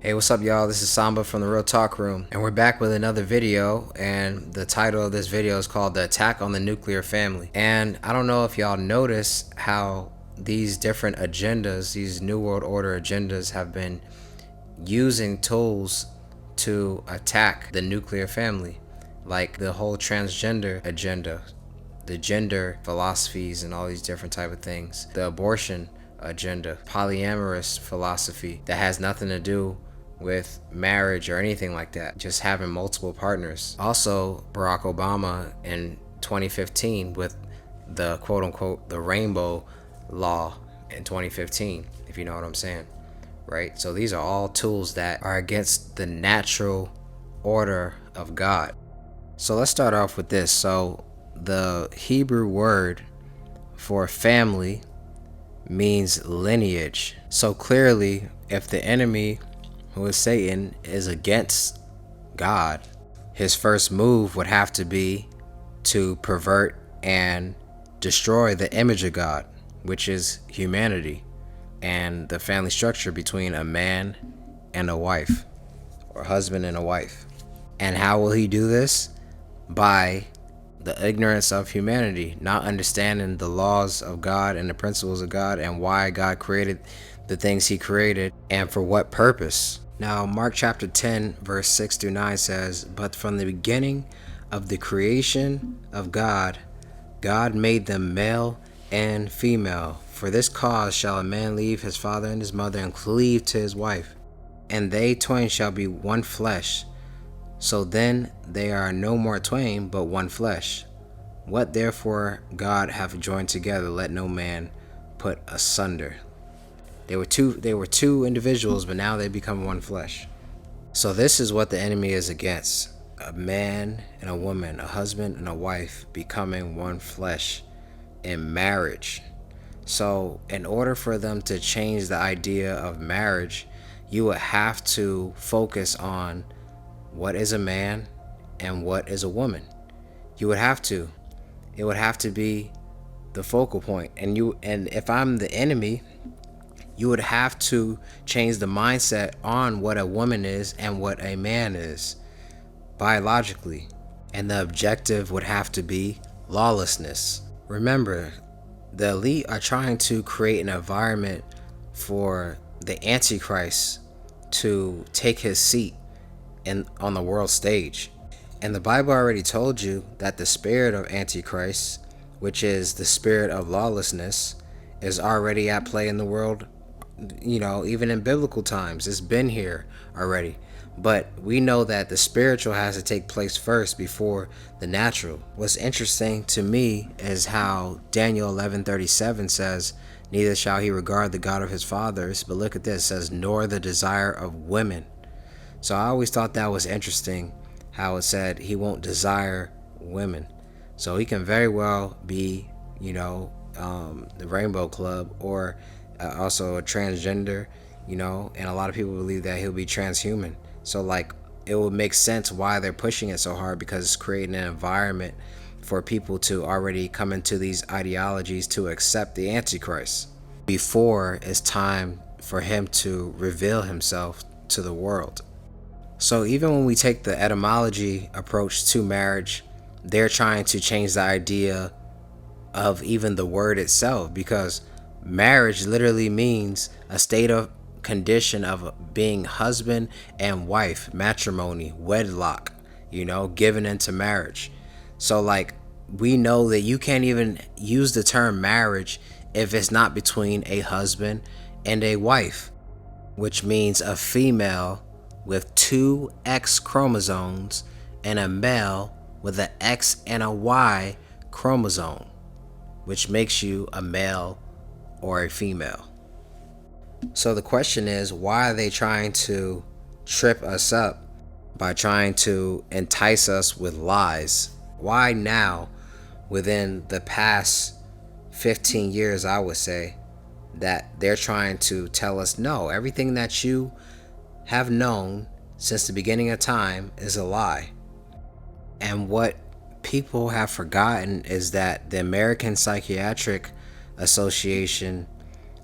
Hey, what's up, y'all? This is Samba from the Real Talk Room, and we're back with another video. And the title of this video is called The Attack on the Nuclear Family. And I don't know if y'all notice how these different agendas, these New World Order agendas, have been using tools to attack the nuclear family, like the whole transgender agenda, the gender philosophies and all these different type of things, the abortion agenda, polyamorous philosophy that has nothing to do with marriage or anything like that, just having multiple partners. Also, Barack Obama in 2015 with the quote-unquote the rainbow law in 2015, if you know what I'm saying, right? So these are all tools that are against the natural order of God. So let's start off with this. So the Hebrew word for family means lineage. So clearly, if the enemy, who is Satan, is against God, his first move would have to be to pervert and destroy the image of God, which is humanity, and the family structure between a man and a wife, or husband and a wife. And how will he do this? By the ignorance of humanity, not understanding the laws of God and the principles of God and why God created the things he created and for what purpose. Now, Mark chapter 10, verse 6 through 9 says, "But from the beginning of the creation of God, God made them male and female. For this cause shall a man leave his father and his mother and cleave to his wife, and they twain shall be one flesh. So then they are no more twain, but one flesh. What therefore God hath joined together, let no man put asunder." They were two individuals, but now they become one flesh. So this is what the enemy is against: a man and a woman, a husband and a wife becoming one flesh in marriage. So in order for them to change the idea of marriage, you would have to focus on what is a man and what is a woman. You would have to. It would have to be the focal point. And if I'm the enemy, you would have to change the mindset on what a woman is and what a man is biologically. And the objective would have to be lawlessness. Remember, the elite are trying to create an environment for the Antichrist to take his seat on the world stage. And the Bible already told you that the spirit of Antichrist, which is the spirit of lawlessness, is already at play in the world. Even in biblical times, it's been here already. But we know that the spiritual has to take place first before the natural. What's interesting to me is how Daniel 11:37 says, "Neither shall he regard the God of his fathers," but look at this, it says, "nor the desire of women." So I always thought that was interesting, how it said he won't desire women. So he can very well be, the Rainbow Club, or also a transgender, and a lot of people believe that he'll be transhuman. So it would make sense why they're pushing it so hard, because it's creating an environment for people to already come into these ideologies to accept the Antichrist before it's time for him to reveal himself to the world. So even when we take the etymology approach to marriage, they're trying to change the idea of even the word itself, because marriage literally means a state of condition of being husband and wife, matrimony, wedlock, given into marriage. So we know that you can't even use the term marriage if it's not between a husband and a wife, which means a female with two X chromosomes and a male with an X and a Y chromosome, which makes you a male or a female. So the question is, why are they trying to trip us up by trying to entice us with lies? Why now, within the past 15 years, I would say, that they're trying to tell us, no, everything that you have known since the beginning of time is a lie. And what people have forgotten is that the American Psychiatric Association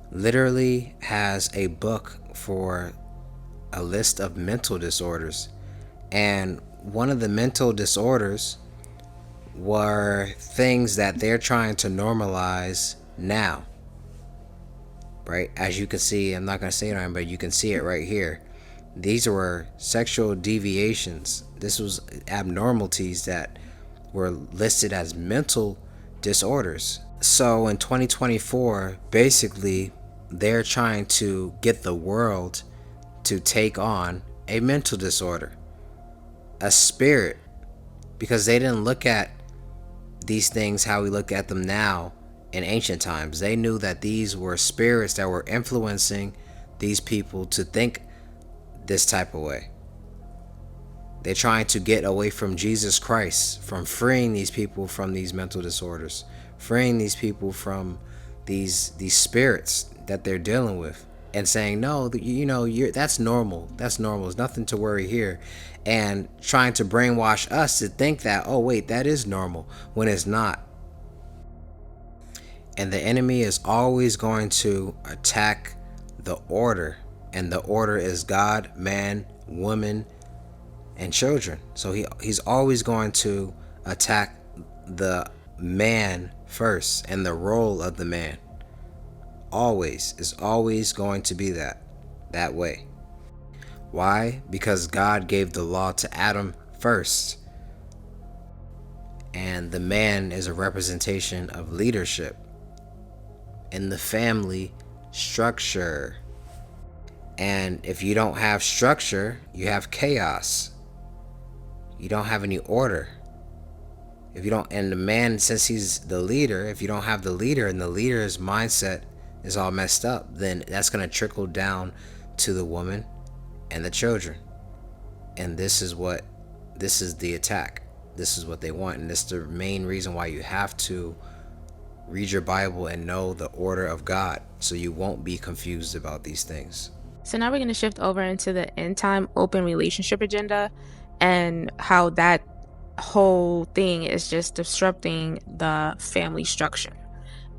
literally has a book for a list of mental disorders. And one of the mental disorders were things that they're trying to normalize now, right? As you can see, I'm not going to say it on, but you can see it right here. These were sexual deviations. This was abnormalities that were listed as mental disorders. So in 2024, basically, they're trying to get the world to take on a mental disorder, a spirit, because they didn't look at these things how we look at them now in ancient times. They knew that these were spirits that were influencing these people to think this type of way. They're trying to get away from Jesus Christ, from freeing these people from these mental disorders, freeing these people from these spirits that they're dealing with, and saying, no, that's normal. That's normal. There's nothing to worry here. And trying to brainwash us to think that, oh, wait, that is normal, when it's not. And the enemy is always going to attack the order. And the order is God, man, woman, and children. So he's always going to attack the man first and the role of the man. Always is always going to be that way. Why? Because God gave the law to Adam first, and the man is a representation of leadership in the family structure. And if you don't have structure, you have chaos. You don't have any order. If you don't, and the man, since he's the leader, if you don't have the leader and the leader's mindset is all messed up, then that's going to trickle down to the woman and the children. And this is the attack. This is what they want. And this is the main reason why you have to read your Bible and know the order of God, so you won't be confused about these things. So now we're going to shift over into the end time open relationship agenda, and how that whole thing is just disrupting the family structure.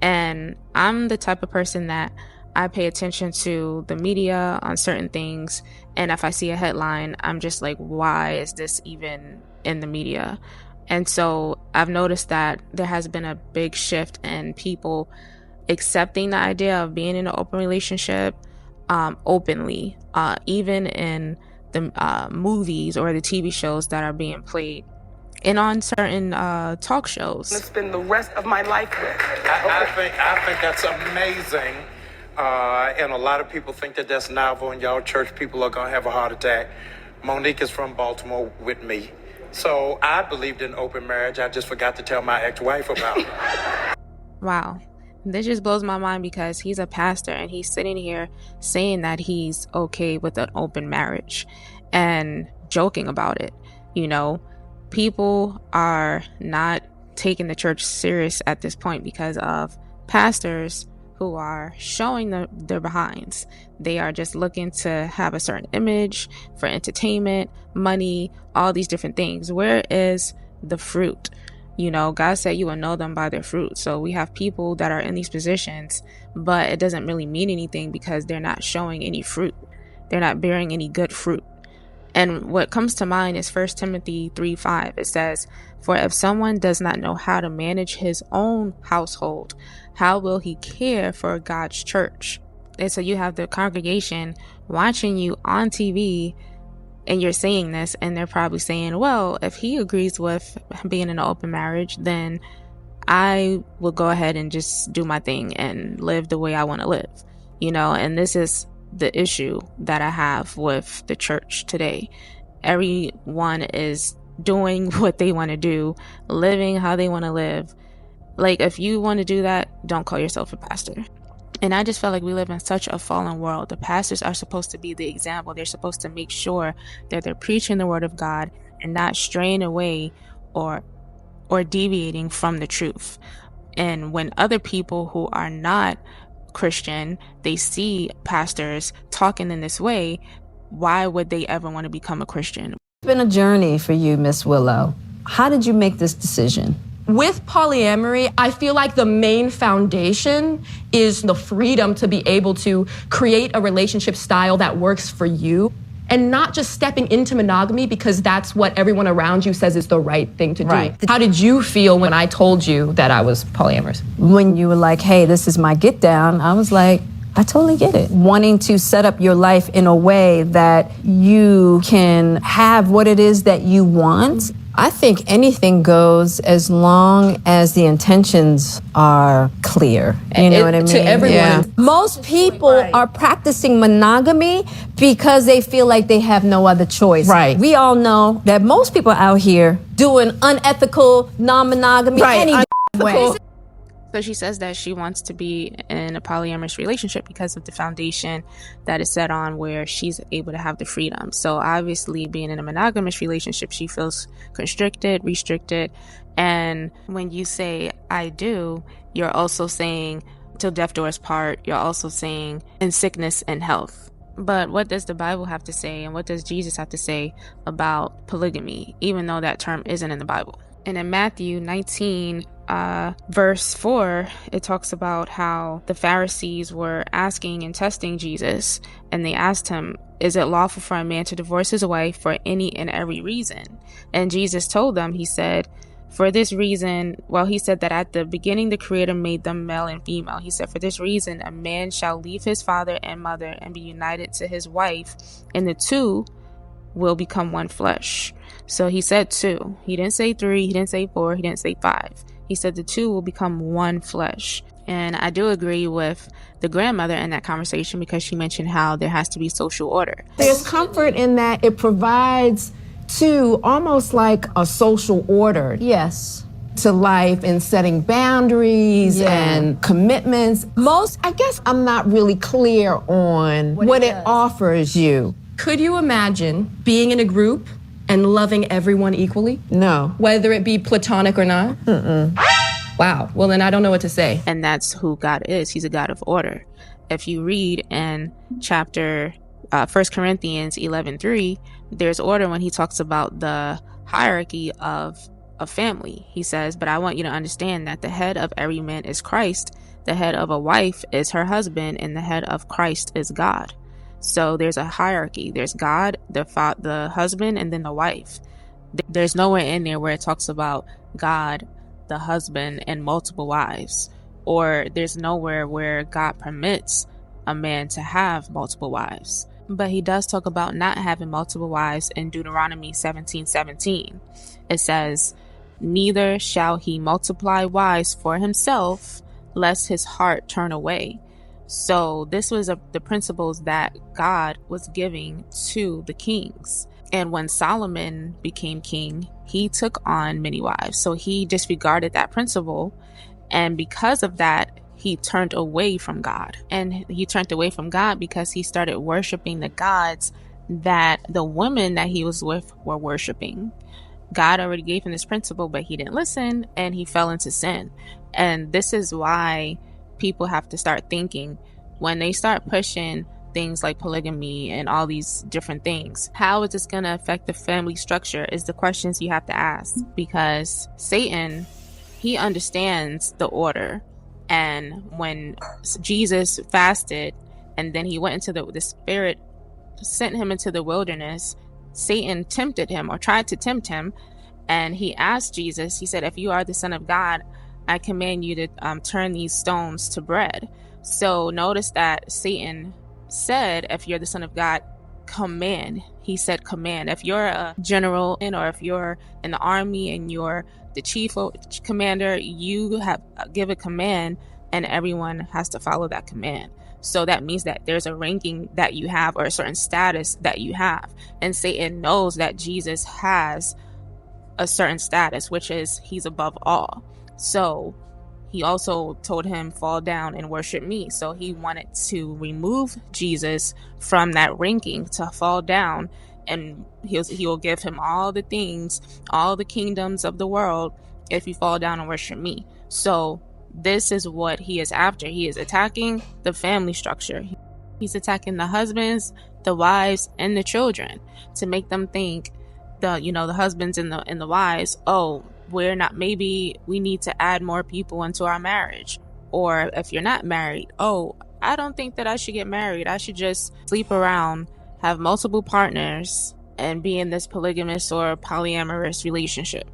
And I'm the type of person that I pay attention to the media on certain things. And if I see a headline, I'm just like, why is this even in the media? And so I've noticed that there has been a big shift in people accepting the idea of being in an open relationship openly, even in the movies or the TV shows that are being played, and on certain talk shows. To spend the rest of my life with. I think that's amazing, and a lot of people think that that's novel, and y'all church people are gonna have a heart attack. Monique is from Baltimore with me, so I believed in open marriage. I just forgot to tell my ex-wife about it. Wow. This just blows my mind, because he's a pastor and he's sitting here saying that he's okay with an open marriage and joking about it. People are not taking the church serious at this point because of pastors who are showing their behinds. They are just looking to have a certain image for entertainment, money, all these different things. Where is the fruit? God said you will know them by their fruit. So we have people that are in these positions, but it doesn't really mean anything because they're not showing any fruit. They're not bearing any good fruit. And what comes to mind is 1 Timothy 3:5. It says, "For if someone does not know how to manage his own household, how will he care for God's church?" And so you have the congregation watching you on TV, and you're saying this, and they're probably saying, well, if he agrees with being in an open marriage, then I will go ahead and just do my thing and live the way I want to live. And this is the issue that I have with the church today. Everyone is doing what they want to do, living how they want to live. Like, if you want to do that, don't call yourself a pastor. And I just feel like we live in such a fallen world. The pastors are supposed to be the example. They're supposed to make sure that they're preaching the word of God and not straying away or deviating from the truth. And when other people who are not Christian, they see pastors talking in this way, why would they ever want to become a Christian? It's been a journey for you, Miss Willow. How did you make this decision? With polyamory, I feel like the main foundation is the freedom to be able to create a relationship style that works for you. and not just stepping into monogamy because that's what everyone around you says is the right thing to do. Right. How did you feel when I told you that I was polyamorous? When you were like, hey, this is my get down, I was like, I totally get it. Wanting to set up your life in a way that you can have what it is that you want. I think anything goes as long as the intentions are clear. You know what I mean? To everyone. Yeah. Most people are practicing monogamy because they feel like they have no other choice. Right. We all know that most people out here doing unethical non-monogamy any way. So she says that she wants to be in a polyamorous relationship because of the foundation that is set on where she's able to have the freedom. So obviously being in a monogamous relationship, she feels constricted, restricted. And when you say, I do, you're also saying till death do us part. You're also saying in sickness and health. But what does the Bible have to say? And what does Jesus have to say about polygamy, even though that term isn't in the Bible? And in Matthew 19, verse 4, it talks about how the Pharisees were asking and testing Jesus, and they asked him, is it lawful for a man to divorce his wife for any and every reason? And Jesus told them, he said, for this reason, well, he said that at the beginning the Creator made them male and female. He said, for this reason, a man shall leave his father and mother and be united to his wife, and the two will become one flesh. So he said 2. He didn't say 3. He didn't say 4. He didn't say 5. He said the 2 will become one flesh. And I do agree with the grandmother in that conversation because she mentioned how there has to be social order. There's comfort in that it provides to almost like a social order. Yes. To life and setting boundaries and commitments. I guess I'm not really clear on what it offers you. Could you imagine being in a group and loving everyone equally? No. Whether it be platonic or not? Wow. Well, then I don't know what to say. And that's who God is. He's a God of order. If you read in chapter 1 Corinthians 11:3, there's order when he talks about the hierarchy of a family. He says, but I want you to understand that the head of every man is Christ, the head of a wife is her husband, and the head of Christ is God. So there's a hierarchy. There's God, the husband, and then the wife. There's nowhere in there where it talks about God, the husband, and multiple wives. Or there's nowhere where God permits a man to have multiple wives. But he does talk about not having multiple wives in Deuteronomy 17:17. It says, neither shall he multiply wives for himself, lest his heart turn away. So this was the principles that God was giving to the kings. And when Solomon became king, he took on many wives. So he disregarded that principle. And because of that, he turned away from God. And he turned away from God because he started worshiping the gods that the women that he was with were worshiping. God already gave him this principle, but he didn't listen and he fell into sin. And this is why people have to start thinking when they start pushing things like polygamy and all these different things, how is this going to affect the family structure is the questions you have to ask, because Satan, he understands the order. And when Jesus fasted and then he went into the spirit sent him into the wilderness, Satan tempted him or tried to tempt him. And he asked Jesus, he said, if you are the Son of God, I command you to turn these stones to bread. So notice that Satan said, if you're the Son of God, command. He said command. If you're a general or if you're in the army and you're the chief commander, you have give a command and everyone has to follow that command. So that means that there's a ranking that you have or a certain status that you have. And Satan knows that Jesus has a certain status, which is he's above all. So he also told him, fall down and worship me. So he wanted to remove Jesus from that ranking, to fall down, and he will give him all the things, all the kingdoms of the world, if you fall down and worship me. So this is what he is after. He is attacking the family structure. He's attacking the husbands, the wives, and the children, to make them think the husbands and the wives, oh, we're not, maybe we need to add more people into our marriage. Or if you're not married, oh, I don't think that I should get married. I should just sleep around, have multiple partners and be in this polygamous or polyamorous relationship.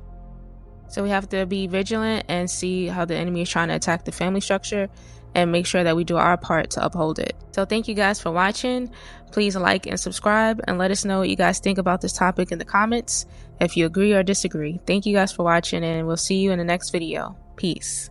So we have to be vigilant and see how the enemy is trying to attack the family structure and make sure that we do our part to uphold it. So thank you guys for watching. Please like and subscribe and let us know what you guys think about this topic in the comments if you agree or disagree. Thank you guys for watching, and we'll see you in the next video. Peace.